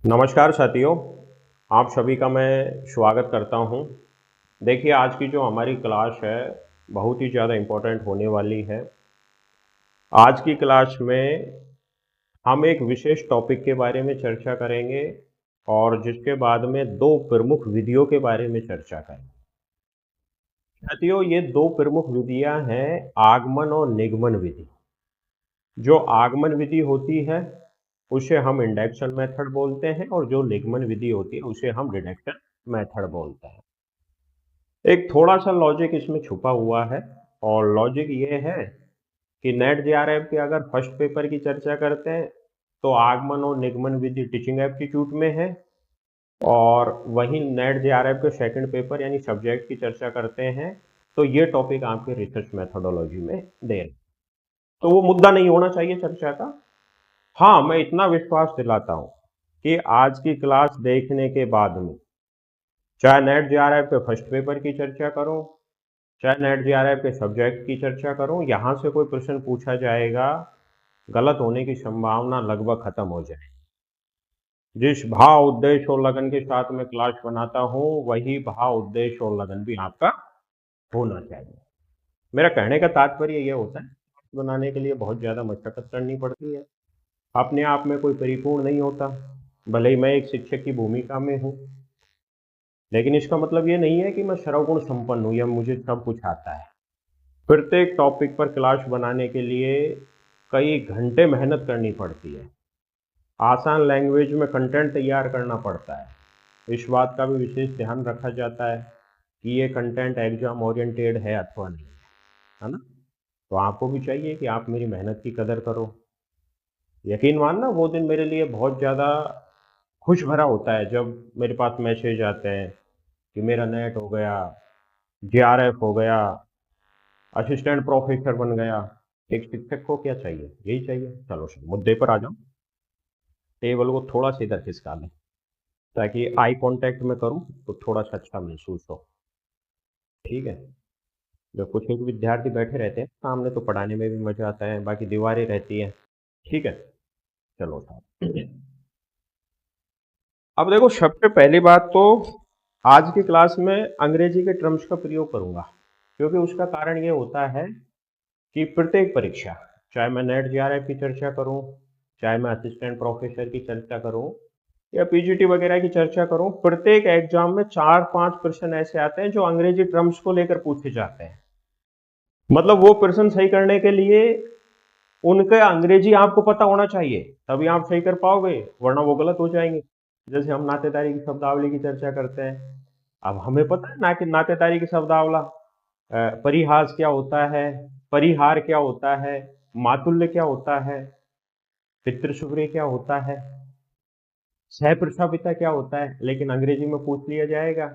नमस्कार साथियों, आप सभी का मैं स्वागत करता हूं। देखिए, आज की जो हमारी क्लास है बहुत ही ज़्यादा इम्पोर्टेंट होने वाली है। आज की क्लास में हम एक विशेष टॉपिक के बारे में चर्चा करेंगे और जिसके बाद में दो प्रमुख विधियों के बारे में चर्चा करेंगे। साथियों, ये दो प्रमुख विधियां हैं, आगमन और निगमन विधि। जो आगमन विधि होती है उसे हम इंडक्शन मेथड बोलते हैं और जो निगमन विधि होती है उसे हम रिडक्शन मेथड बोलते हैं। एक थोड़ा सा लॉजिक इसमें छुपा हुआ है और लॉजिक ये है कि नेट जेआरएफ के अगर फर्स्ट पेपर की चर्चा करते हैं तो आगमन और निगमन विधि टीचिंग एप्टीट्यूड में है, और वहीं नेट जेआरएफ के सेकंड पेपर यानी सब्जेक्ट की चर्चा करते हैं तो ये टॉपिक आपके रिसर्च मेथोडोलॉजी में दे रहे हैं। तो वो मुद्दा नहीं होना चाहिए चर्चा का। हाँ, मैं इतना विश्वास दिलाता हूँ कि आज की क्लास देखने के बाद में चाहे नेट जेआरएफ के फर्स्ट पेपर की चर्चा करो, चाहे नेट जेआरएफ के सब्जेक्ट की चर्चा करूं, यहां से कोई प्रश्न पूछा जाएगा, गलत होने की संभावना लगभग खत्म हो जाए। जिस भाव उद्देश्य और लगन के साथ मैं क्लास बनाता हूं वही भाव उद्देश्य और लगन भी आपका होना चाहिए। मेरा कहने का तात्पर्य यह होता है, बनाने के लिए बहुत ज़्यादा मशक्कत करनी पड़ती है, अपने आप में कोई परिपूर्ण नहीं होता। भले ही मैं एक शिक्षक की भूमिका में हूँ, लेकिन इसका मतलब ये नहीं है कि मैं सर्वगुण संपन्न हूँ या मुझे सब कुछ आता है। प्रत्येक टॉपिक पर क्लास बनाने के लिए कई घंटे मेहनत करनी पड़ती है, आसान लैंग्वेज में कंटेंट तैयार करना पड़ता है। इस बात का भी विशेष ध्यान रखा जाता है कि ये कंटेंट एग्जाम ओरिएंटेड है अथवा नहीं, है ना। तो आपको भी चाहिए कि आप मेरी मेहनत की कदर करो। यकीन मानना, वो दिन मेरे लिए बहुत ज़्यादा खुश भरा होता है जब मेरे पास मैसेज आते हैं कि मेरा नेट हो गया, जेआरएफ हो गया, असिस्टेंट प्रोफेसर बन गया। एक शिक्षक को क्या चाहिए? यही चाहिए। चलो सर, मुद्दे पर आ जाओ। टेबल को थोड़ा सा इधर खिसका लें ताकि आई कांटेक्ट में करूं तो थोड़ा सा अच्छा महसूस हो। ठीक है। जो कुछ एक विद्यार्थी बैठे रहते हैं सामने तो पढ़ाने में भी मजा आता है, बाकी दीवारें रहती हैं। ठीक है। चलो साहब, अब देखो, सबसे पहली बात तो आज की क्लास में अंग्रेजी के टर्म्स का प्रयोग करूंगा, क्योंकि उसका कारण ये होता है कि प्रत्येक परीक्षा, चाहे मैं नेट जेआरएफ की चर्चा करूं, चाहे मैं असिस्टेंट प्रोफेसर की चर्चा करूं या पीजीटी वगैरह की चर्चा करूं, प्रत्येक एग्जाम में 4-5 प्रश्न ऐसे आते हैं जो अंग्रेजी टर्म्स को लेकर पूछे जाते हैं। मतलब वो प्रश्न सही करने के लिए उनका अंग्रेजी आपको पता होना चाहिए, तभी आप सही कर पाओगे, वरना वो गलत हो जाएंगे। जैसे हम नातेदारी की शब्दावली की चर्चा करते हैं, अब हमें पता है ना कि नातेदारी की शब्दावला, परिहास क्या होता है, परिहार क्या होता है, मातुल्य क्या होता है, पितृसुग्री क्या होता है, सह प्रशापिता क्या होता है, लेकिन अंग्रेजी में पूछ लिया जाएगा।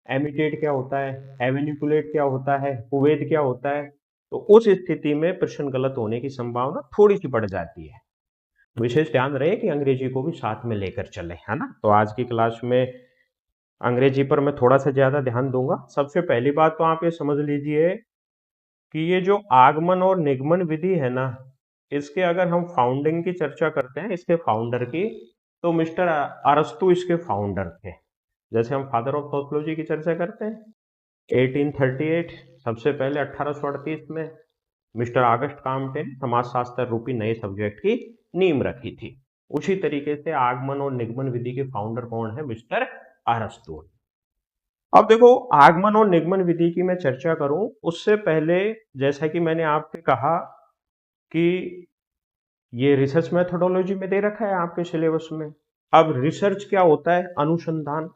एमिटेट क्या होता है, एवेन्युकुलेट क्या होता है, कुवेद क्या होता है। तो उस स्थिति में प्रश्न गलत होने की संभावना थोड़ी सी बढ़ जाती है। विशेष ध्यान रहे कि अंग्रेजी को भी साथ में लेकर चले, है ना। तो आज की क्लास में अंग्रेजी पर मैं थोड़ा सा ज्यादा ध्यान दूंगा। सबसे पहली बात तो आप ये समझ लीजिए कि ये जो आगमन और निगमन विधि है ना, इसके अगर हम फाउंडिंग की चर्चा करते हैं, इसके फाउंडर की, तो मिस्टर अरस्तु इसके फाउंडर थे। जैसे हम फादर ऑफ सोशियोलॉजी की चर्चा करते हैं 1838, सबसे पहले 1838 में मिस्टर ऑगस्ट काम्टे ने समाजशास्त्र रूपी नए सब्जेक्ट की नींव रखी थी। उसी तरीके से आगमन और निगमन विधि के फाउंडर कौन है? मिस्टर अरस्तु। अब देखो, आगमन और निगमन विधि की मैं चर्चा करूं उससे पहले, जैसा कि मैंने आपसे कहा कि ये रिसर्च मेथोडोलॉजी में दे रखा है आपके सिलेबस में। अब रिसर्च क्या होता है? अनुसंधान।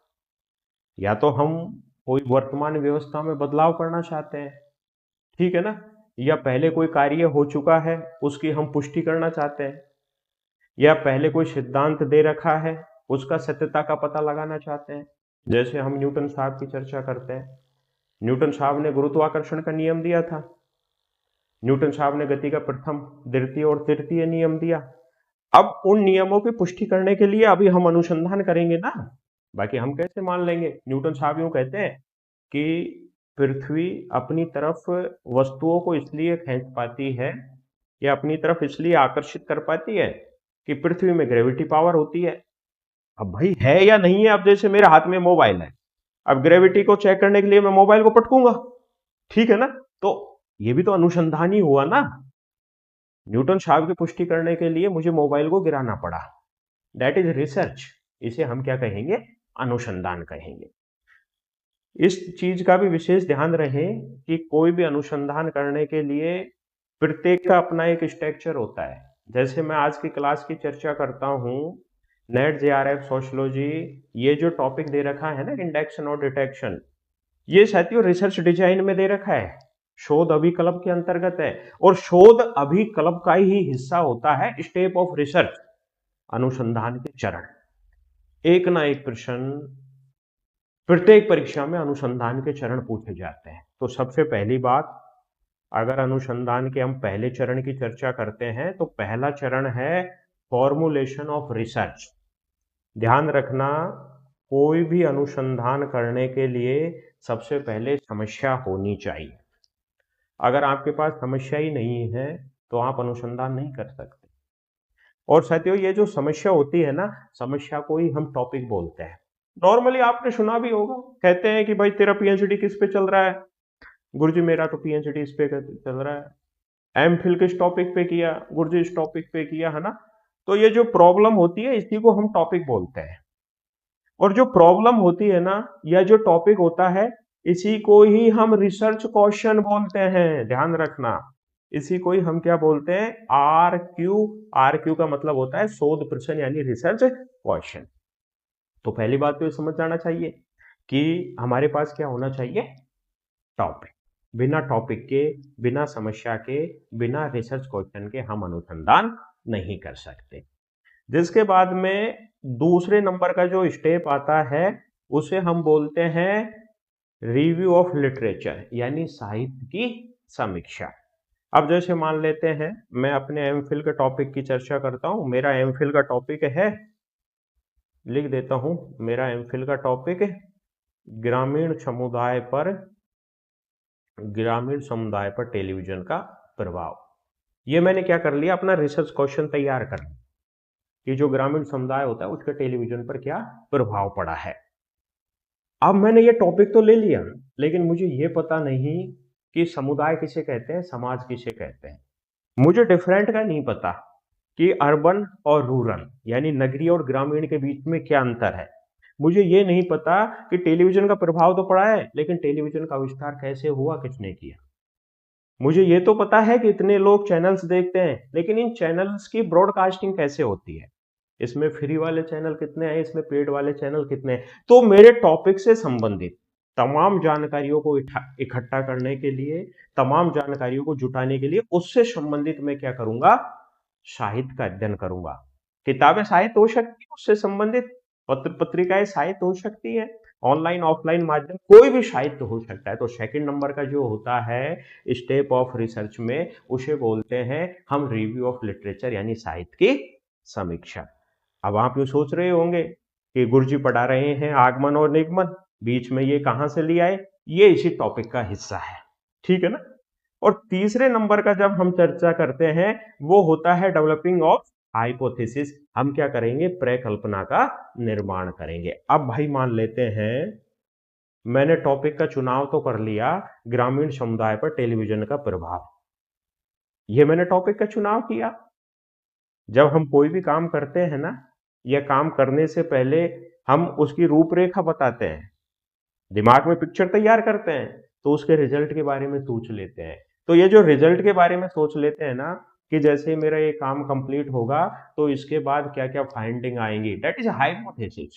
या तो हम कोई वर्तमान व्यवस्था में बदलाव करना चाहते हैं, ठीक है ना, या पहले कोई कार्य हो चुका है उसकी हम पुष्टि करना चाहते हैं, या पहले कोई सिद्धांत दे रखा है उसका सत्यता का पता लगाना चाहते हैं। जैसे हम न्यूटन साहब की चर्चा करते हैं, न्यूटन साहब ने गुरुत्वाकर्षण का नियम दिया था, न्यूटन साहब ने गति का प्रथम, द्वितीय और तृतीय नियम दिया। अब उन नियमों की पुष्टि करने के लिए अभी हम अनुसंधान करेंगे ना, बाकी हम कैसे मान लेंगे? न्यूटन साहब यूं कहते हैं कि पृथ्वी अपनी तरफ वस्तुओं को इसलिए खींच पाती है या अपनी तरफ इसलिए आकर्षित कर पाती है कि पृथ्वी में ग्रेविटी पावर होती है। अब भाई है या नहीं है, अब जैसे मेरे हाथ में मोबाइल है, अब ग्रेविटी को चेक करने के लिए मैं मोबाइल को पटकूंगा, ठीक है ना। तो ये भी तो अनुसंधान ही हुआ ना। न्यूटन साहब की पुष्टि करने के लिए मुझे मोबाइल को गिराना पड़ा, दैट इज रिसर्च। इसे हम क्या कहेंगे, अनुसंधान कहेंगे। इस चीज का भी विशेष ध्यान रहे कि कोई भी अनुसंधान करने के लिए प्रत्येक का अपना एक स्ट्रक्चर होता है। जैसे मैं आज की क्लास की चर्चा करता हूं, नेट जेआरएफ सोशियोलॉजी, ये जो टॉपिक दे रखा है ना, इंडेक्शन और डिटेक्शन, ये साथियों रिसर्च डिजाइन में दे रखा है, शोध अभिकल्प के अंतर्गत है। और शोध अभिकल्प का ही हिस्सा होता है स्टेप ऑफ रिसर्च, अनुसंधान के चरण। एक ना एक प्रश्न प्रत्येक परीक्षा में अनुसंधान के चरण पूछे जाते हैं। तो सबसे पहली बात, अगर अनुसंधान के हम पहले चरण की चर्चा करते हैं तो पहला चरण है फॉर्मुलेशन ऑफ रिसर्च। ध्यान रखना, कोई भी अनुसंधान करने के लिए सबसे पहले समस्या होनी चाहिए। अगर आपके पास समस्या ही नहीं है तो आप अनुसंधान नहीं कर सकते। और साथियों, ये जो समस्या होती है ना, समस्या को ही हम टॉपिक बोलते हैं। नॉर्मली आपने सुना भी होगा, कहते हैं कि भाई तेरा पीएचडी किस पे चल रहा है, गुरुजी मेरा तो पीएचडी इस पे चल रहा है। एमफिल किस टॉपिक पे किया, गुरुजी इस टॉपिक पे किया, है ना। तो ये जो प्रॉब्लम होती है इसी को हम टॉपिक बोलते हैं। और जो प्रॉब्लम होती है ना, या जो टॉपिक होता है, इसी को ही हम रिसर्च क्वेश्चन बोलते हैं। ध्यान रखना, इसी को ही हम क्या बोलते हैं, आरक्यू। आरक्यू का मतलब होता है शोध प्रश्न यानी रिसर्च क्वेश्चन। तो पहली बात तो ये समझ जाना चाहिए कि हमारे पास क्या होना चाहिए, टॉपिक। बिना टॉपिक के, बिना समस्या के, बिना रिसर्च क्वेश्चन के हम अनुसंधान नहीं कर सकते। जिसके बाद में दूसरे नंबर का जो स्टेप आता है उसे हम बोलते हैं रिव्यू ऑफ लिटरेचर, यानी साहित्य की समीक्षा। अब जैसे मान लेते हैं मैं अपने एमफिल के टॉपिक की चर्चा करता हूं। मेरा एमफिल का टॉपिक है, लिख देता हूं, मेरा एमफिल का टॉपिक ग्रामीण समुदाय पर टेलीविजन का प्रभाव। ये मैंने क्या कर लिया, अपना रिसर्च क्वेश्चन तैयार कर लिया कि जो ग्रामीण समुदाय होता है उसके टेलीविजन पर क्या प्रभाव पड़ा है। अब मैंने ये टॉपिक तो ले लिया, लेकिन मुझे ये पता नहीं कि समुदाय किसे कहते हैं, समाज किसे कहते हैं। मुझे डिफरेंट का नहीं पता कि अर्बन और रूरल यानी नगरीय और ग्रामीण के बीच में क्या अंतर है। मुझे ये नहीं पता कि टेलीविजन का प्रभाव तो पड़ा है, लेकिन टेलीविजन का आविष्कार कैसे हुआ, किसने किया। मुझे ये तो पता है कि इतने लोग चैनल्स देखते हैं, लेकिन इन चैनल्स की ब्रॉडकास्टिंग कैसे होती है, इसमें फ्री वाले चैनल कितने हैं, इसमें पेड वाले चैनल कितने हैं। तो मेरे टॉपिक से संबंधित तमाम जानकारियों को इकट्ठा करने के लिए, तमाम जानकारियों को जुटाने के लिए, उससे संबंधित मैं क्या करूंगा, साहित्य का अध्ययन करूंगा। किताबें साहित्य हो सकती है, उससे संबंधित पत्र पत्रिकाएं साहित्य हो सकती है, ऑनलाइन ऑफलाइन माध्यम कोई भी साहित्य हो सकता है। तो सेकंड नंबर का जो होता है स्टेप ऑफ रिसर्च में, उसे बोलते हैं हम रिव्यू ऑफ लिटरेचर यानी साहित्य की समीक्षा। अब आप यूं सोच रहे होंगे कि गुरुजी पढ़ा रहे हैं आगमन और निगमन, बीच में ये कहां से ले आए, ये इसी टॉपिक का हिस्सा है, ठीक है ना। और तीसरे नंबर का जब हम चर्चा करते हैं वो होता है डेवलपिंग ऑफ हाइपोथेसिस। हम क्या करेंगे, परिकल्पना का निर्माण करेंगे। अब भाई मान लेते हैं मैंने टॉपिक का चुनाव तो कर लिया, ग्रामीण समुदाय पर टेलीविजन का प्रभाव, ये मैंने टॉपिक का चुनाव किया। जब हम कोई भी काम करते हैं ना, या काम करने से पहले हम उसकी रूपरेखा बताते हैं, दिमाग में पिक्चर तैयार करते हैं, तो उसके रिजल्ट के बारे में सोच लेते हैं। तो ये जो रिजल्ट के बारे में सोच लेते हैं ना, कि जैसे मेरा ये काम कंप्लीट होगा तो इसके बाद क्या क्या फाइंडिंग आएंगी, दैट इज हाइपोथेसिस।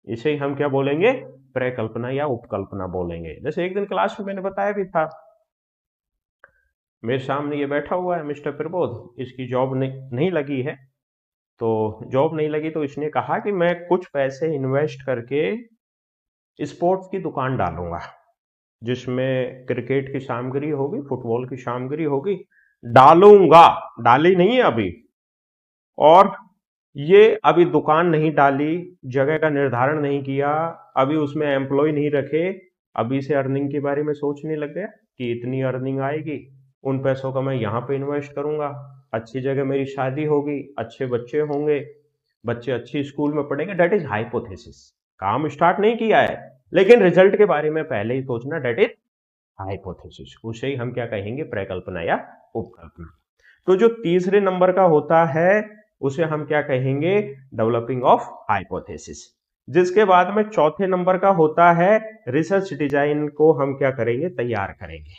इसे ही हम क्या बोलेंगे, परिकल्पना या उपकल्पना बोलेंगे। जैसे एक दिन क्लास में मैंने बताया भी था, मेरे सामने ये बैठा हुआ है मिस्टर प्रबोध, इसकी जॉब नहीं लगी है। तो जॉब नहीं लगी तो इसने कहा कि मैं कुछ पैसे इन्वेस्ट करके स्पोर्ट्स की दुकान डालूंगा, जिसमें क्रिकेट की सामग्री होगी, फुटबॉल की सामग्री होगी। डालूंगा, डाली नहीं है अभी। और ये अभी दुकान नहीं डाली, जगह का निर्धारण नहीं किया, अभी उसमें एम्प्लॉय नहीं रखे, अभी से अर्निंग के बारे में सोचने लग गया कि इतनी अर्निंग आएगी, उन पैसों का मैं यहाँ पे इन्वेस्ट करूंगा, अच्छी जगह मेरी शादी होगी, अच्छे बच्चे होंगे, बच्चे अच्छी स्कूल में पढ़ेंगे, डेट इज हाइपोथेसिस। काम स्टार्ट नहीं किया है लेकिन रिजल्ट के बारे में पहले ही सोचना, डेट इज हाइपोथेसिस। उसे ही हम क्या कहेंगे, प्रकल्पना या उपकल्पना। तो जो तीसरे नंबर का होता है उसे हम क्या कहेंगे, डेवलपिंग ऑफ हाइपोथेसिस। जिसके बाद में चौथे नंबर का होता है रिसर्च डिजाइन को हम क्या करेंगे, तैयार करेंगे।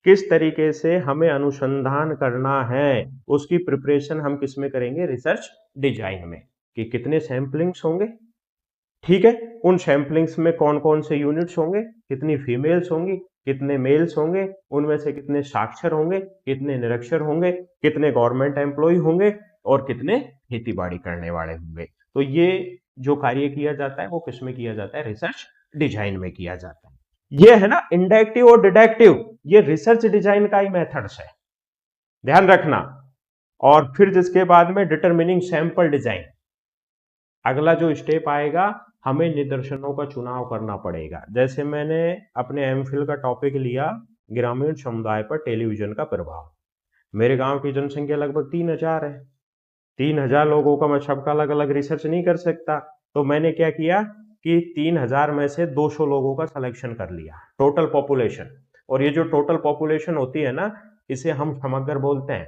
किस तरीके से हमें अनुसंधान करना है उसकी प्रिपरेशन हम किस में करेंगे, रिसर्च डिजाइन में। कि कितने सैंपलिंग्स होंगे, ठीक है, उन सैंपलिंग्स में कौन कौन से यूनिट्स होंगे, कितनी फीमेल्स होंगी, कितने मेल्स होंगे, उनमें से कितने साक्षर होंगे, कितने निरक्षर होंगे, कितने गवर्नमेंट एम्प्लॉय होंगे और कितने खेती बाड़ी करने वाले होंगे। तो ये जो कार्य किया जाता है वो किस में किया जाता है, रिसर्च डिजाइन में किया जाता है। ये है ना इंडक्टिव और डिडक्टिव, ये रिसर्च डिजाइन का ही मेथड्स है, ध्यान रखना। और फिर जिसके बाद में डिटरमिनिंग सैंपल डिजाइन, अगला जो स्टेप आएगा हमें निदर्शनों का चुनाव करना पड़ेगा। जैसे मैंने अपने एमफिल का टॉपिक लिया ग्रामीण समुदाय पर टेलीविजन का प्रभाव। मेरे गांव की जनसंख्या लगभग 3000 है। 3000 लोगों का मैं सबका अलग अलग रिसर्च नहीं कर सकता, तो मैंने क्या किया कि 3000 में से 200 लोगों का सिलेक्शन कर लिया, टोटल पॉपुलेशन। और ये जो टोटल पॉपुलेशन होती है ना, इसे हम समग्र बोलते हैं।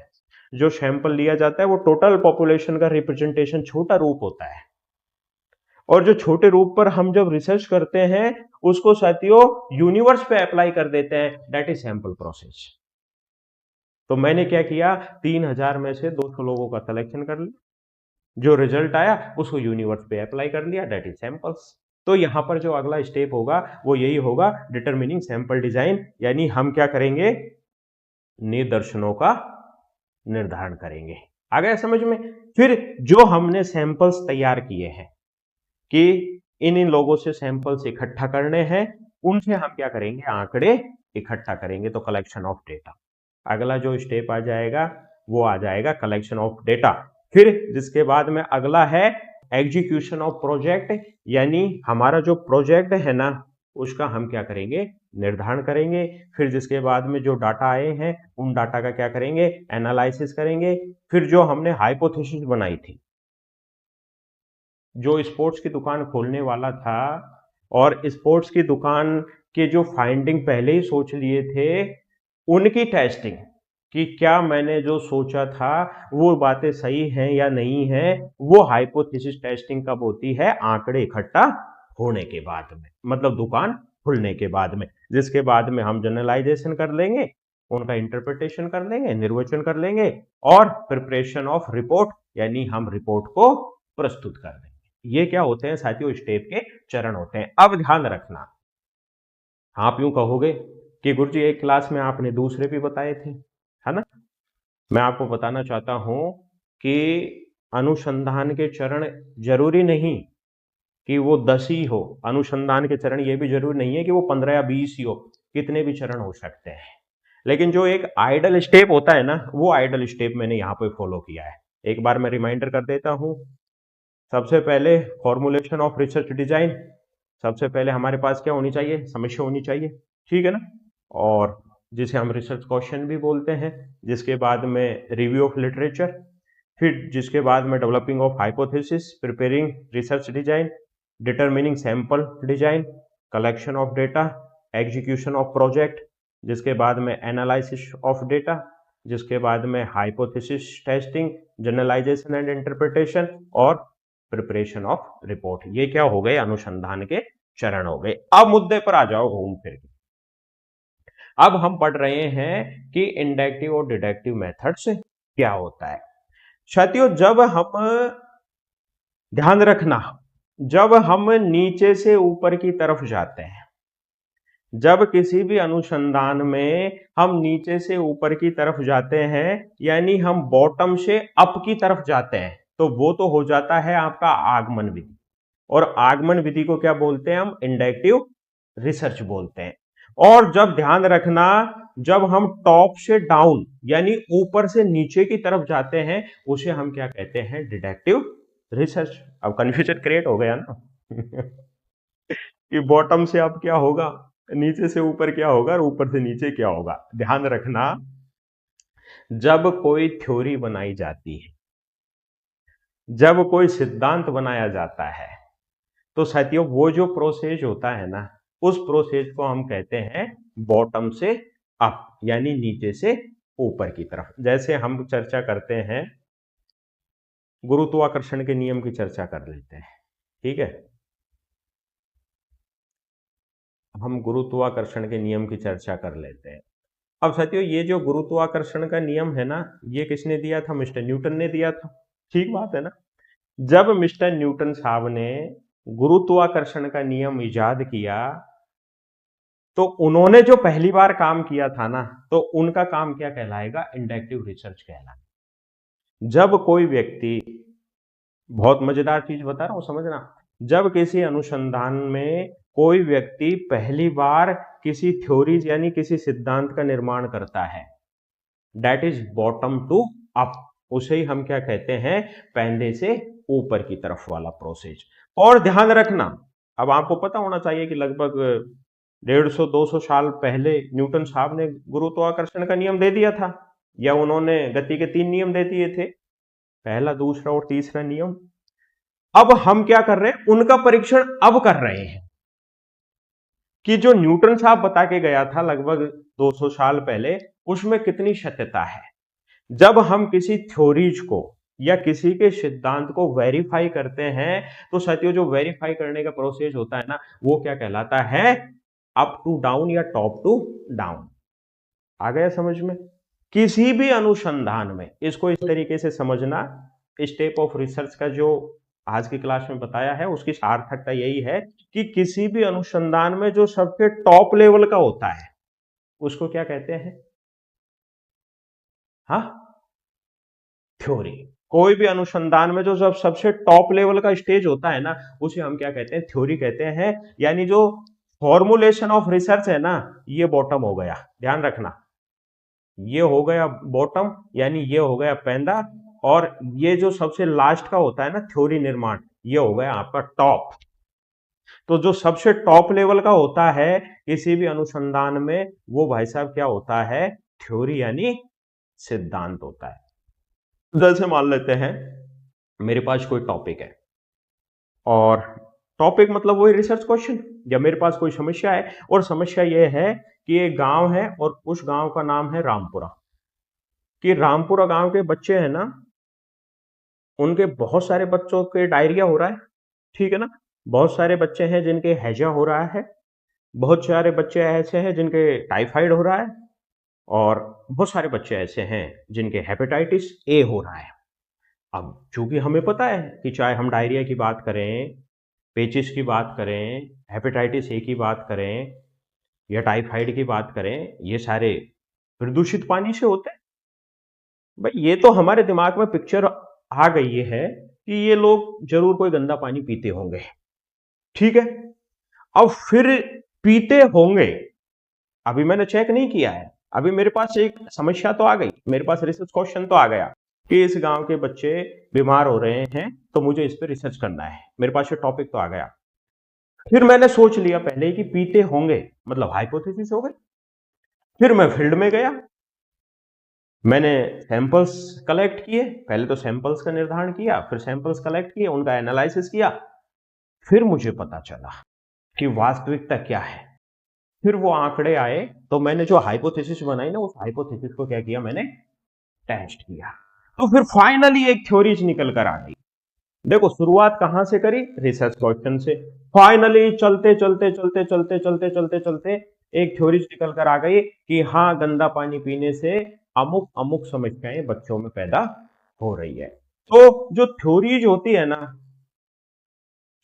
जो सैंपल लिया जाता है वो टोटल पॉपुलेशन का रिप्रेजेंटेशन, छोटा रूप होता है। और जो छोटे रूप पर हम जब रिसर्च करते हैं उसको साथियों यूनिवर्स पे अप्लाई कर देते हैं, दैट इज सैंपल प्रोसेस। तो मैंने क्या किया, 3000 में से 200 लोगों का सिलेक्शन कर लिया, जो रिजल्ट आया उसको यूनिवर्स पे अप्लाई कर लिया, दैट इज सैंपल्स। तो यहां पर जो अगला स्टेप होगा वो यही होगा, डिटरमिनिंग सैंपल डिजाइन, यानी हम क्या करेंगे, निदर्शनों का निर्धारण करेंगे। आ गया समझ में। फिर जो हमने सैंपल्स तैयार किए हैं कि इन लोगों से सैंपल्स इकट्ठा करने हैं, उनसे हम क्या करेंगे, आंकड़े इकट्ठा करेंगे, तो कलेक्शन ऑफ डेटा। अगला जो स्टेप आ जाएगा वो आ जाएगा कलेक्शन ऑफ डेटा। फिर जिसके बाद में अगला है एग्जीक्यूशन ऑफ प्रोजेक्ट, यानी हमारा जो प्रोजेक्ट है ना उसका हम क्या करेंगे, निर्धारण करेंगे। फिर जिसके बाद में जो डाटा आए हैं उन डाटा का क्या करेंगे, एनालिसिस करेंगे। फिर जो हमने हाइपोथेसिस बनाई थी, जो स्पोर्ट्स की दुकान खोलने वाला था और स्पोर्ट्स की दुकान के जो फाइंडिंग पहले ही सोच लिए थे, उनकी टेस्टिंग कि क्या मैंने जो सोचा था वो बातें सही हैं या नहीं है, वो हाइपोथेसिस टेस्टिंग कब होती है, आंकड़े इकट्ठा होने के बाद में, मतलब दुकान खुलने के बाद में। जिसके बाद में हम जनरलाइजेशन कर लेंगे, उनका इंटरप्रिटेशन कर लेंगे, निर्वचन कर लेंगे और प्रिपरेशन ऑफ रिपोर्ट, यानी हम रिपोर्ट को प्रस्तुत कर देंगे। ये क्या होते हैं साथियों, स्टेप के चरण होते हैं। अब ध्यान रखना, आप यूं कहोगे कि गुरुजी एक क्लास में आपने दूसरे भी बताए थे, है ना। मैं आपको बताना चाहता हूं कि अनुसंधान के चरण जरूरी नहीं कि वो 10 ही हो, अनुसंधान के चरण ये भी जरूरी नहीं है कि वो 15 या 20 ही हो, कितने भी चरण हो सकते हैं। लेकिन जो एक आइडल स्टेप होता है ना, वो आइडल स्टेप मैंने यहाँ पे फॉलो किया है। एक बार मैं रिमाइंडर कर देता हूं। सबसे पहले फॉर्मुलेशन ऑफ रिसर्च डिजाइन, सबसे पहले हमारे पास क्या होनी चाहिए, समस्या होनी चाहिए, ठीक है ना, और जिसे हम रिसर्च क्वेश्चन भी बोलते हैं। जिसके बाद में रिव्यू ऑफ लिटरेचर, फिर जिसके बाद में developing of hypothesis, preparing research design, determining sample design, collection of data, execution of project, जिसके बाद में एनालिसिस ऑफ डेटा, जिसके बाद में hypothesis testing, generalisation and interpretation और प्रिपरेशन ऑफ रिपोर्ट। ये क्या हो गए, अनुसंधान के चरण हो गए। अब मुद्दे पर आ जाओ घूम फिर के। अब हम पढ़ रहे हैं कि इंडक्टिव और डिडक्टिव मेथड्स क्या होता है। साथियों जब हम, ध्यान रखना, जब हम नीचे से ऊपर की तरफ जाते हैं, जब किसी भी अनुसंधान में हम नीचे से ऊपर की तरफ जाते हैं, यानी हम बॉटम से अप की तरफ जाते हैं, तो वो तो हो जाता है आपका आगमन विधि। और आगमन विधि को क्या बोलते हैं हम, इंडक्टिव रिसर्च बोलते हैं। और जब ध्यान रखना, जब हम टॉप से डाउन यानी ऊपर से नीचे की तरफ जाते हैं उसे हम क्या कहते हैं, डिडक्टिव रिसर्च। अब कंफ्यूजन क्रिएट हो गया ना कि बॉटम से अप क्या होगा, नीचे से ऊपर क्या होगा और ऊपर से नीचे क्या होगा। ध्यान रखना, जब कोई थ्योरी बनाई जाती है जब कोई सिद्धांत बनाया जाता है तो साथियों वो जो प्रोसेस होता है ना, उस प्रोसेस को हम कहते हैं बॉटम से अप, यानी नीचे से ऊपर की तरफ। जैसे हम चर्चा करते हैं, गुरुत्वाकर्षण के नियम की चर्चा कर लेते हैं, ठीक है। हम गुरुत्वाकर्षण के नियम की चर्चा कर लेते हैं। अब साथियों ये जो गुरुत्वाकर्षण का नियम है ना, ये किसने दिया था? मिस्टर न्यूटन ने दिया था, ठीक बात है ना। जब मिस्टर न्यूटन साहब ने गुरुत्वाकर्षण का नियम इजाद किया तो उन्होंने जो पहली बार काम किया था ना, तो उनका काम क्या कहलाएगा? इंडक्टिव रिसर्च कहलाएगा। जब कोई व्यक्ति, बहुत मजेदार चीज बता रहा हूं समझना, जब किसी अनुसंधान में कोई व्यक्ति पहली बार किसी थ्योरीज यानी किसी सिद्धांत का निर्माण करता है, that is bottom to up, उसे ही हम क्या कहते हैं? पैंदे से ऊपर की तरफ वाला प्रोसेस। और ध्यान रखना, अब आपको पता होना चाहिए कि लगभग 150-200 साल पहले न्यूटन साहब ने गुरुत्वाकर्षण का नियम दे दिया था, या उन्होंने गति के 3 नियम दे दिए थे, पहला, दूसरा और तीसरा नियम। अब हम क्या कर रहे हैं? उनका परीक्षण अब कर रहे हैं कि जो न्यूटन साहब बता के गया था लगभग 200 साल पहले, उसमें कितनी सत्यता है। जब हम किसी थ्योरीज को या किसी के सिद्धांत को वेरीफाई करते हैं, तो साथियों जो वेरीफाई करने का प्रोसेस होता है ना, वो क्या कहलाता है? अप टू डाउन या टॉप टू डाउन। आ गया समझ में? किसी भी अनुसंधान में इसको इस तरीके से समझना, स्टेप ऑफ रिसर्च का जो आज की क्लास में बताया है उसकी सार्थकता यही है कि किसी भी अनुसंधान में जो सबसे टॉप लेवल का होता है उसको क्या कहते हैं? हाँ, थ्योरी। कोई भी अनुसंधान में जो सबसे टॉप लेवल का स्टेज होता है ना, उसे हम क्या कहते हैं? थ्योरी कहते हैं। यानी जो फॉर्मुलेशन ऑफ रिसर्च है ना, ये बॉटम हो गया, ध्यान रखना, ये हो गया बॉटम, यानी ये हो गया पैंदा, और ये जो सबसे लास्ट का होता है ना थ्योरी निर्माण, ये हो गया आपका टॉप। तो जो सबसे टॉप लेवल का होता है किसी भी अनुसंधान में, वो भाई साहब क्या होता है? थ्योरी यानी सिद्धांत होता है। जैसे मान लेते हैं मेरे पास कोई टॉपिक है, और टॉपिक मतलब वही रिसर्च क्वेश्चन, या मेरे पास कोई समस्या है, और समस्या ये है कि एक गांव है और उस गांव का नाम है रामपुरा, कि रामपुरा गांव के बच्चे हैं ना, उनके बहुत सारे बच्चों के डायरिया हो रहा है, ठीक है ना। बहुत सारे बच्चे हैं जिनके हैजा हो रहा है, बहुत सारे बच्चे ऐसे हैं जिनके टाइफाइड हो रहा है, और बहुत सारे बच्चे ऐसे हैं जिनके हेपेटाइटिस ए हो रहा है। अब चूंकि हमें पता है कि चाहे हम डायरिया की बात करें, पेचिस की बात करें, हेपेटाइटिस ए की बात करें, या टाइफाइड की बात करें, ये सारे प्रदूषित पानी से होते हैं। भाई ये तो हमारे दिमाग में पिक्चर आ गई है कि ये लोग जरूर कोई गंदा पानी पीते होंगे, ठीक है। अब फिर पीते होंगे, अभी मैंने चेक नहीं किया है, अभी मेरे पास एक समस्या तो आ गई, मेरे पास रिसर्च क्वेश्चन तो आ गया कि इस गांव के बच्चे बीमार हो रहे हैं, तो मुझे इस पर रिसर्च करना है, मेरे पास ये टॉपिक तो आ गया। फिर मैंने सोच लिया पहले कि पीते होंगे, मतलब हाइपोथेसिस हो गई। फिर मैं फील्ड में गया, मैंने सैंपल्स कलेक्ट किए, पहले तो सैंपल्स का निर्धारण किया, फिर सैंपल्स कलेक्ट किए, उनका एनालिसिस किया, फिर मुझे पता चला कि वास्तविकता क्या है। फिर वो आंकड़े आए, तो मैंने जो हाइपोथेसिस बनाई ना, उस हाइपोथेसिस को क्या किया? मैंने टेस्ट किया, तो फिर फाइनली एक थ्योरीज निकल कर आ गई। देखो शुरुआत कहां से करी? रिसर्च क्वेश्चन से। फाइनली चलते चलते चलते चलते चलते चलते चलते एक थ्योरीज निकल कर आ गई कि हाँ, गंदा पानी पीने से अमुक अमुक समस्याएं बच्चों में पैदा हो रही है। तो जो थ्योरीज होती है ना,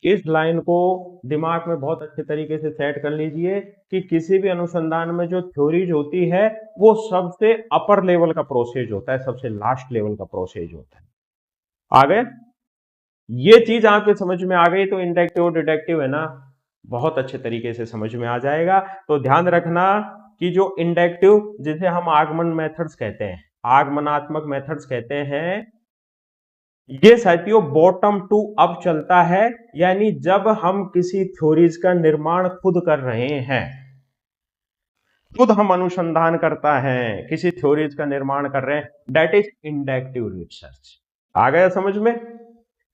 इस लाइन को दिमाग में बहुत अच्छे तरीके से सेट कर लीजिए कि किसी भी अनुसंधान में जो थ्योरीज होती है वो सबसे अपर लेवल का प्रोसेस होता है, सबसे लास्ट लेवल का प्रोसेस होता है। आ गए? ये चीज आपके समझ में आ गई तो इंडक्टिव डिडक्टिव है ना, बहुत अच्छे तरीके से समझ में आ जाएगा। तो ध्यान रखना कि जो इंडक्टिव, जिसे हम आगमन मेथड्स कहते हैं, आगमनात्मक मेथड्स कहते हैं, ये साथियों बॉटम टू अप चलता है। यानी जब हम किसी थ्योरीज का निर्माण खुद कर रहे हैं, खुद हम अनुसंधान करता है, किसी थ्योरीज का निर्माण कर रहे हैं, दैट इज इंडक्टिव रिसर्च। आ गया समझ में?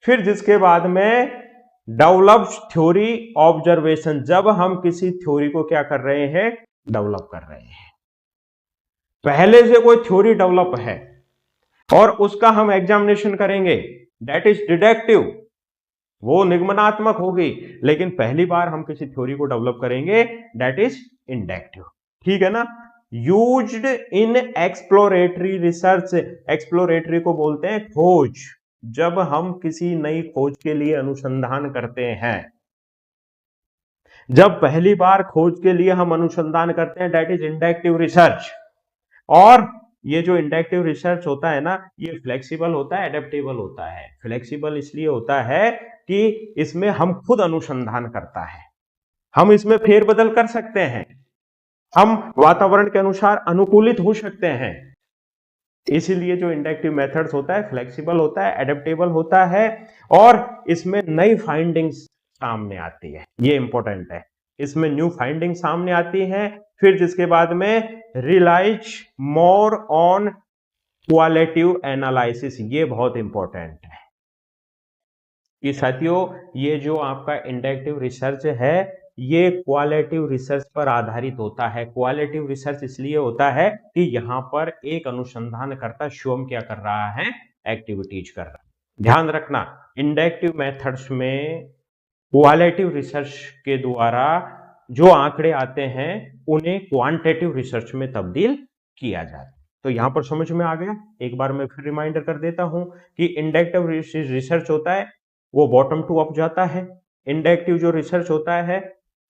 फिर जिसके बाद में डेवलप थ्योरी ऑब्जर्वेशन, जब हम किसी थ्योरी को क्या कर रहे हैं, डेवलप कर रहे हैं। पहले से कोई थ्योरी डेवलप है और उसका हम एग्जामिनेशन करेंगे, दैट इज डिडक्टिव, वो निगमनात्मक होगी। लेकिन पहली बार हम किसी थ्योरी को डेवलप करेंगे, दैट इज इंडक्टिव। ठीक है ना। Used in exploratory research, exploratory को बोलते हैं खोज, जब हम किसी नई खोज के लिए अनुसंधान करते हैं, जब पहली बार खोज के लिए हम अनुसंधान करते हैं, दैट इज इंडक्टिव रिसर्च। और ये जो इंडक्टिव रिसर्च होता है ना, ये फ्लेक्सिबल होता है, एडेप्टेबल होता है। फ्लेक्सिबल इसलिए होता है कि इसमें हम खुद अनुसंधान करता है, हम इसमें फेरबदल कर सकते हैं, हम वातावरण के अनुसार अनुकूलित हो सकते हैं। इसीलिए जो इंडक्टिव मेथड्स होता है फ्लेक्सिबल होता है, एडेप्टेबल होता है, और इसमें नई फाइंडिंग्स सामने आती है। ये इंपॉर्टेंट है, इसमें न्यू फाइंडिंग सामने आती है। फिर जिसके बाद में relies more on qualitative analysis, ये बहुत इंपॉर्टेंट है कि साथियों, ये जो आपका इंडक्टिव रिसर्च है ये क्वालिटेटिव रिसर्च पर आधारित होता है। क्वालिटेटिव रिसर्च इसलिए होता है कि यहां पर एक अनुसंधानकर्ता स्वयं क्या कर रहा है, एक्टिविटीज कर रहा है। ध्यान रखना, इंडक्टिव मेथड्स में क्वालिटेटिव रिसर्च के द्वारा जो आंकड़े आते हैं उन्हें क्वांटिटेटिव रिसर्च में तब्दील किया जाता है। तो यहां पर समझ में आ गया। एक बार मैं फिर रिमाइंडर कर देता हूं कि इंडक्टिव रिसर्च होता है वो बॉटम टू अप जाता है। इंडक्टिव जो रिसर्च होता है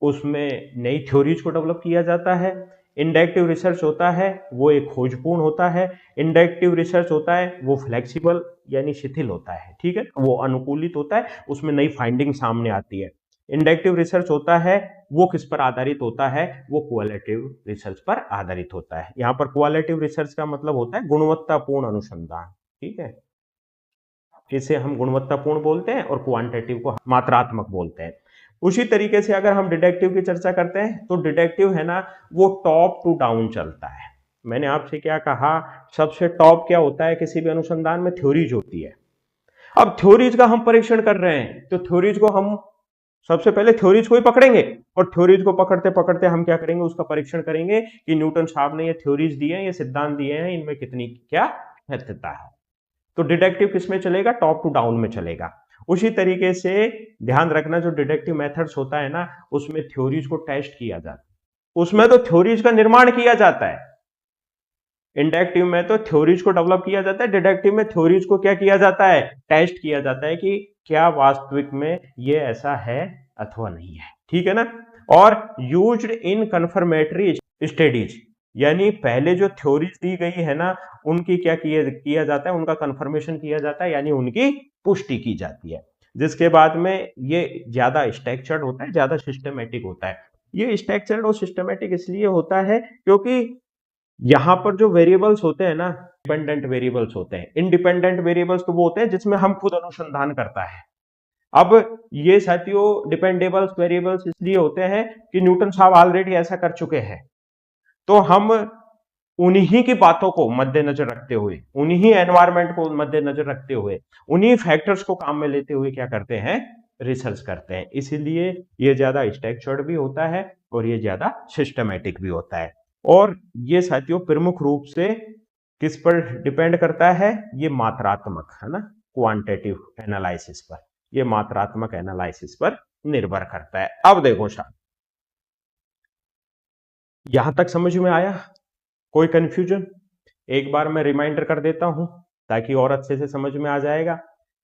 उसमें नई थ्योरीज को डेवलप किया जाता है। इंडक्टिव रिसर्च होता है वो एक खोजपूर्ण होता है। इंडक्टिव रिसर्च होता है वो फ्लेक्सिबल यानी शिथिल होता है, ठीक है, वो अनुकूलित होता है, उसमें नई फाइंडिंग सामने आती है। इंडक्टिव रिसर्च होता है वो किस पर आधारित होता है, वो क्वालिटेटिव रिसर्च पर आधारित होता है। यहां पर क्वालिटेटिव रिसर्च का मतलब होता है गुणवत्तापूर्ण अनुसंधान, ठीक है, इसे हम गुणवत्तापूर्ण बोलते हैं और क्वांटिटेटिव को मात्रात्मक बोलते हैं। उसी तरीके से अगर हम डिडक्टिव की चर्चा करते हैं तो डिडक्टिव है ना वो टॉप टू डाउन चलता है। मैंने आपसे क्या कहा, सबसे टॉप क्या होता है किसी भी अनुसंधान में, थ्योरीज होती है। अब थ्योरीज का हम परीक्षण कर रहे हैं तो थ्योरीज को हम सबसे पहले थ्योरीज को ही पकड़ेंगे और थ्योरीज को पकड़ते पकड़ते हम क्या करेंगे, उसका परीक्षण करेंगे कि न्यूटन साहब ने ये थ्योरीज दिए हैं, ये सिद्धांत दिए हैं, इनमें कितनी क्या सत्यता है। तो डिडक्टिव किस में चलेगा, टॉप टू डाउन में चलेगा। उसी तरीके से ध्यान रखना जो डिडक्टिव मेथड्स होता है ना उसमें थ्योरीज को टेस्ट किया जाता है, उसमें तो थ्योरीज का निर्माण किया जाता है। इंडक्टिव में तो थ्योरीज को डेवलप किया जाता है, डिडक्टिव में थ्योरीज को क्या किया जाता है, टेस्ट किया जाता है कि क्या वास्तविक में ये ऐसा है अथवा नहीं है, ठीक है ना। और यूज्ड इन कन्फर्मेटरी स्टडीज, यानी पहले जो थ्योरीज दी गई है ना उनकी क्या किया जाता है, उनका कंफर्मेशन किया जाता है, यानी उनकी पुष्टि की जाती है। जिसके बाद में ये ज्यादा स्ट्रक्चर्ड होता है, ज्यादा सिस्टमेटिक होता है। ये स्ट्रक्चर्ड और सिस्टमेटिक इसलिए होता है क्योंकि यहां पर जो वेरिएबल्स होते हैं ना, डिपेंडेंट वेरिएबल्स होते हैं। इंडिपेंडेंट वेरिएबल्स तो वो होते हैं जिसमें हम खुद अनुसंधान करता है। अब ये साथियों डिपेंडेबल्स वेरिएबल्स इसलिए होते हैं कि न्यूटन साहब ऑलरेडी ऐसा कर चुके हैं, तो हम उन्हीं की बातों को मद्देनजर रखते हुए, उन्हीं एनवायरमेंट को मद्देनजर रखते हुए, उन्हीं फैक्टर्स को काम में लेते हुए क्या करते हैं, रिसर्च करते हैं। इसीलिए ये ज्यादा स्ट्रक्चर्ड भी होता है और ये ज्यादा सिस्टमेटिक भी होता है। और ये साथियों प्रमुख रूप से किस पर डिपेंड करता है, ये मात्रात्मक है ना, क्वांटिटेटिव एनालिसिस पर, ये मात्रात्मक एनालिसिस पर निर्भर करता है। अब देखो साहब, यहां तक समझ में आया, कोई कंफ्यूजन? एक बार मैं रिमाइंडर कर देता हूं ताकि और अच्छे से समझ में आ जाएगा।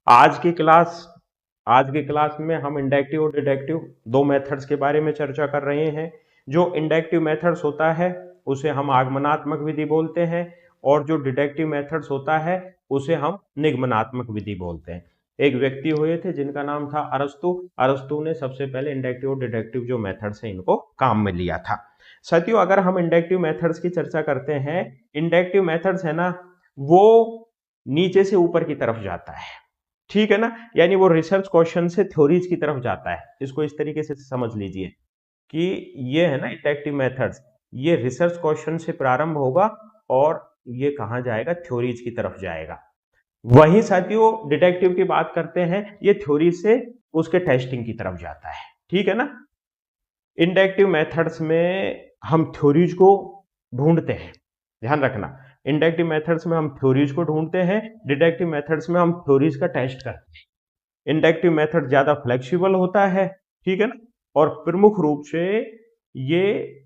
आज की क्लास में हम इंडक्टिव और डिडक्टिव दो मेथड्स के बारे में चर्चा कर रहे हैं। जो इंडक्टिव मेथड्स होता है उसे हम आगमनात्मक विधि बोलते हैं और जो डिडक्टिव मेथड्स होता है उसे हम निगमनात्मक विधि बोलते हैं। एक व्यक्ति हुए थे जिनका नाम था अरस्तु। अरस्तु ने सबसे पहले इंडक्टिव और डिडक्टिव जो मेथड्स हैं इनको काम में लिया था। साथियों अगर हम इंडक्टिव मेथड्स की चर्चा करते हैं, इंडक्टिव मेथड्स है ना वो नीचे से ऊपर की तरफ जाता है, ठीक है ना, यानी वो रिसर्च क्वेश्चन से थ्योरीज की तरफ जाता है। इसको इस तरीके से समझ लीजिए कि ये है ना इंडक्टिव मेथड्स, ये रिसर्च क्वेश्चन से प्रारंभ होगा और ये कहां जाएगा, थ्योरीज की तरफ जाएगा। वही साथियों डिटेक्टिव की बात करते हैं, ये थ्योरी से उसके टेस्टिंग की तरफ जाता है, ठीक है ना। इंडक्टिव मेथड्स में हम थ्योरीज को ढूंढते हैं, ध्यान रखना, इंडक्टिव मेथड्स में हम थ्योरीज को ढूंढते हैं, डिडक्टिव मेथड्स में हम थ्योरीज का टेस्ट करते हैं। इंडक्टिव मेथड ज्यादा फ्लेक्सिबल होता है, ठीक है ना, और प्रमुख रूप से ये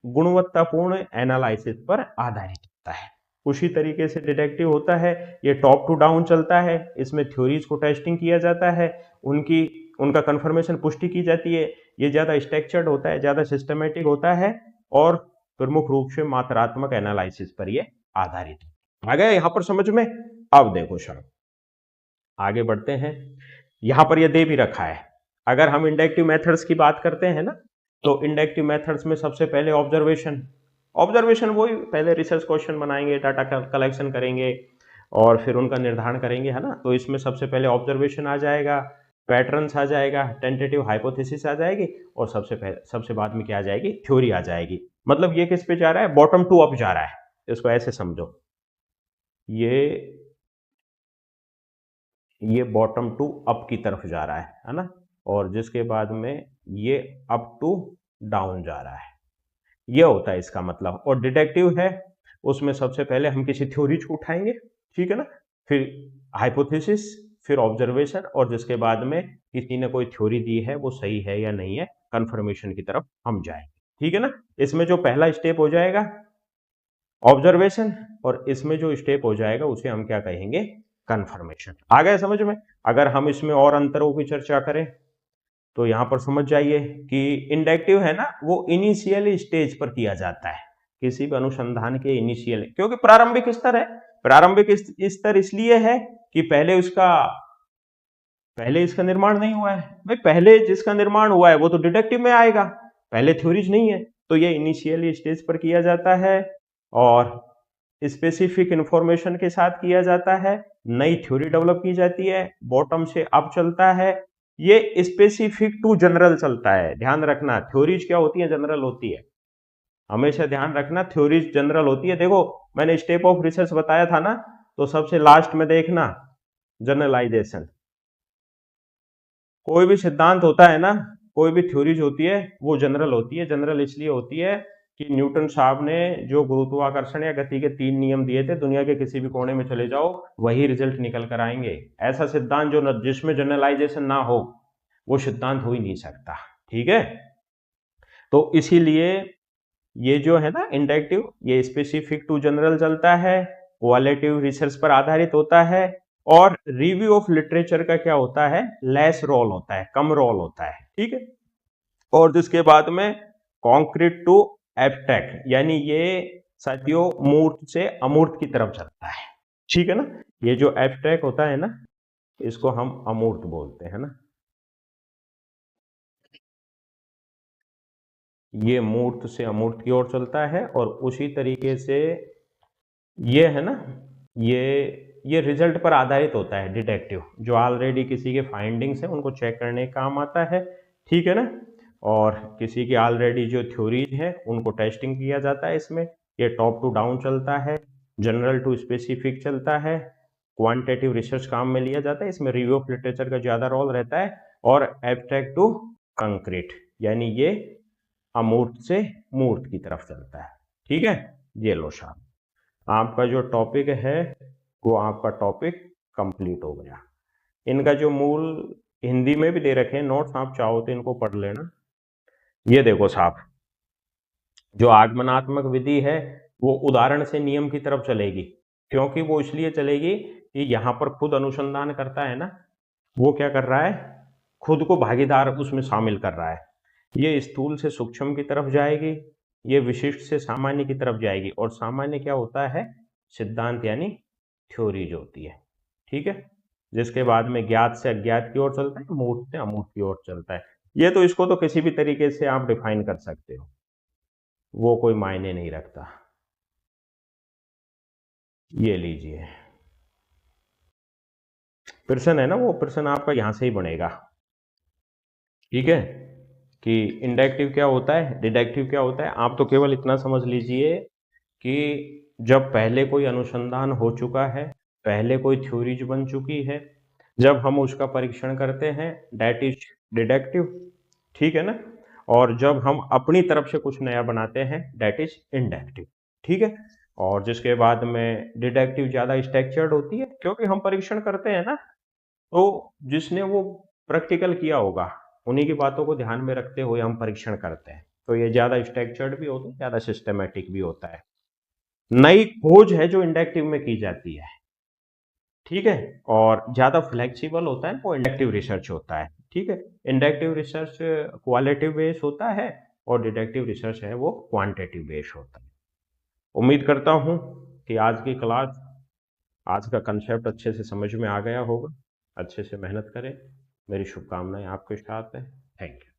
गुणवत्तापूर्ण एनालिसिस पर आधारित होता है। उसी तरीके से डिडक्टिव होता है, ये टॉप टू डाउन चलता है, इसमें थ्योरीज को टेस्टिंग किया जाता है, उनका कंफर्मेशन पुष्टि की जाती है। ये ज्यादा स्ट्रक्चर्ड होता है, ज्यादा सिस्टमेटिक होता है और प्रमुख रूप से मात्रात्मक एनालिसिस पर ये आधारित है। आ गया यहां पर समझ में। अब देखो सर आगे बढ़ते हैं, यहां पर ये दे भी रखा है, अगर हम इंडक्टिव मेथड्स की बात करते हैं ना, तो इंडक्टिव मेथड्स में सबसे पहले ऑब्जर्वेशन वही पहले रिसर्च क्वेश्चन बनाएंगे, डाटा कलेक्शन करेंगे और फिर उनका निर्धारण करेंगे, है ना। तो इसमें सबसे पहले ऑब्जर्वेशन आ जाएगा, पैटर्न्स आ जाएगा, टेंटेटिव हाइपोथेसिस आ जाएगी और सबसे बाद में क्या आ जाएगी, थ्योरी आ जाएगी। मतलब ये किस पे जा रहा है, बॉटम टू अप जा रहा है, इसको ऐसे समझो, ये बॉटम टू अप की तरफ जा रहा है ना, और जिसके बाद में ये अप टू डाउन जा रहा है, ये होता है इसका मतलब। और डिटेक्टिव है, उसमें सबसे पहले हम किसी थ्योरीज को उठाएंगे, ठीक है ना, फिर हाइपोथेसिस, फिर ऑब्जर्वेशन, और जिसके बाद में किसी ने कोई थ्योरी दी है वो सही है या नहीं है, कंफर्मेशन की तरफ हम जाएंगे, ठीक है ना। इसमें जो पहला स्टेप हो जाएगा ऑब्जर्वेशन, और इसमें जो स्टेप हो जाएगा उसे हम क्या कहेंगे, कंफर्मेशन। आ गया समझ में। अगर हम इसमें और अंतरों की चर्चा करें तो यहां पर समझ जाइए कि इंडक्टिव है ना, वो इनिशियल स्टेज पर किया जाता है, किसी भी अनुसंधान के इनिशियल, क्योंकि प्रारंभिक स्तर है। प्रारंभिक स्तर इसलिए है कि पहले इसका निर्माण नहीं हुआ है भाई, पहले जिसका निर्माण हुआ है वो तो डिटेक्टिव में आएगा, पहले थ्योरीज नहीं है, तो ये इनिशियल स्टेज पर किया जाता है और स्पेसिफिक इंफॉर्मेशन के साथ किया जाता है, नई थ्योरी डेवलप की जाती है, बॉटम से अप चलता है, ये स्पेसिफिक टू जनरल चलता है। ध्यान रखना, थ्योरीज क्या होती है, जनरल होती है, हमेशा ध्यान रखना, थ्योरीज जनरल होती है। देखो मैंने स्टेप ऑफ रिसर्च बताया था ना, तो सबसे लास्ट में देखना जनरलाइजेशन। कोई भी सिद्धांत होता है ना, कोई भी थ्योरीज होती है, वो जनरल होती है। जनरल इसलिए होती है कि न्यूटन साहब ने जो गुरुत्वाकर्षण या गति के 3 नियम दिए थे, दुनिया के किसी भी कोने में चले जाओ वही रिजल्ट निकल कर आएंगे। ऐसा सिद्धांत जिसमें जनरलाइजेशन ना हो वो सिद्धांत हो ही नहीं सकता, ठीक है। तो इसीलिए ये जो है ना इंडक्टिव, ये स्पेसिफिक टू जनरल चलता है, क्वालिटेटिव रिसर्च पर आधारित होता है, और रिव्यू ऑफ लिटरेचर का क्या होता है, लेस रोल होता है, कम रोल होता है, ठीक है। और जिसके बाद में कॉन्क्रीट टू एब्स्ट्रैक्ट, यानी ये साथियों मूर्त से अमूर्त की तरफ चलता है, ठीक है ना। ये जो एब्स्ट्रैक्ट होता है ना, इसको हम अमूर्त बोलते हैं ना, ये मूर्त से अमूर्त की ओर चलता है। और उसी तरीके से ये है ना, ये रिजल्ट पर आधारित होता है डिटेक्टिव, जो ऑलरेडी किसी के फाइंडिंग्स है उनको चेक करने का काम आता है, ठीक है ना। और किसी की ऑलरेडी जो थ्योरीज है उनको टेस्टिंग किया जाता है इसमें। ये टॉप टू डाउन चलता है, जनरल टू स्पेसिफिक चलता है, क्वांटिटेटिव रिसर्च काम में लिया जाता है, इसमें रिव्यू ऑफ लिटरेचर का ज्यादा रोल रहता है, और एब्स्ट्रैक्ट टू कंक्रीट, यानी ये अमूर्त से मूर्त की तरफ चलता है, ठीक है। ये लो साहब, आपका जो टॉपिक है वो आपका टॉपिक कंप्लीट हो गया। इनका जो मूल हिंदी में भी दे रखे हैं नोट्स, आप चाहो तो इनको पढ़ लेना। ये देखो साहब, जो आगमनात्मक विधि है वो उदाहरण से नियम की तरफ चलेगी, क्योंकि वो इसलिए चलेगी कि यहाँ पर खुद अनुसंधान करता है ना, वो क्या कर रहा है, खुद को भागीदार उसमें शामिल कर रहा है। ये स्थूल से सूक्ष्म की तरफ जाएगी, ये विशिष्ट से सामान्य की तरफ जाएगी, और सामान्य क्या होता है, सिद्धांत यानी थ्योरी जो होती है, ठीक है। जिसके बाद में ज्ञात से अज्ञात की ओर चलता है, मूर्त से अमूर्त की ओर चलता है। ये तो इसको तो किसी भी तरीके से आप डिफाइन कर सकते हो, वो कोई मायने नहीं रखता। ये लीजिए प्रश्न है ना, वो प्रश्न आपका यहां से ही बनेगा, ठीक है, कि इंडक्टिव क्या होता है, डिडक्टिव क्या होता है। आप तो केवल इतना समझ लीजिए कि जब पहले कोई अनुसंधान हो चुका है, पहले कोई थ्योरीज बन चुकी है, जब हम उसका परीक्षण करते हैं दैट इज डिडक्टिव, ठीक है ना। और जब हम अपनी तरफ से कुछ नया बनाते हैं दैट इज इंडक्टिव, ठीक है। और जिसके बाद में डिडक्टिव ज़्यादा स्ट्रक्चर्ड होती है, क्योंकि हम परीक्षण करते हैं ना, तो जिसने वो प्रैक्टिकल किया होगा उन्हीं की बातों को ध्यान में रखते हुए हम परीक्षण करते हैं, तो ये ज़्यादा स्ट्रक्चर्ड भी होता है, ज़्यादा सिस्टमेटिक भी होता है। नई खोज है जो इंडक्टिव में की जाती है, ठीक है। और ज़्यादा फ्लेक्सिबल होता है वो इंडक्टिव रिसर्च होता है, ठीक है। इंडक्टिव रिसर्च क्वालिटेटिव बेस होता है और डिडक्टिव रिसर्च है वो क्वांटिटेटिव बेस होता है। उम्मीद करता हूँ कि आज की क्लास, आज का कंसेप्ट अच्छे से समझ में आ गया होगा। अच्छे से मेहनत करें, मेरी शुभकामनाएं आपके साथ है। Thank you.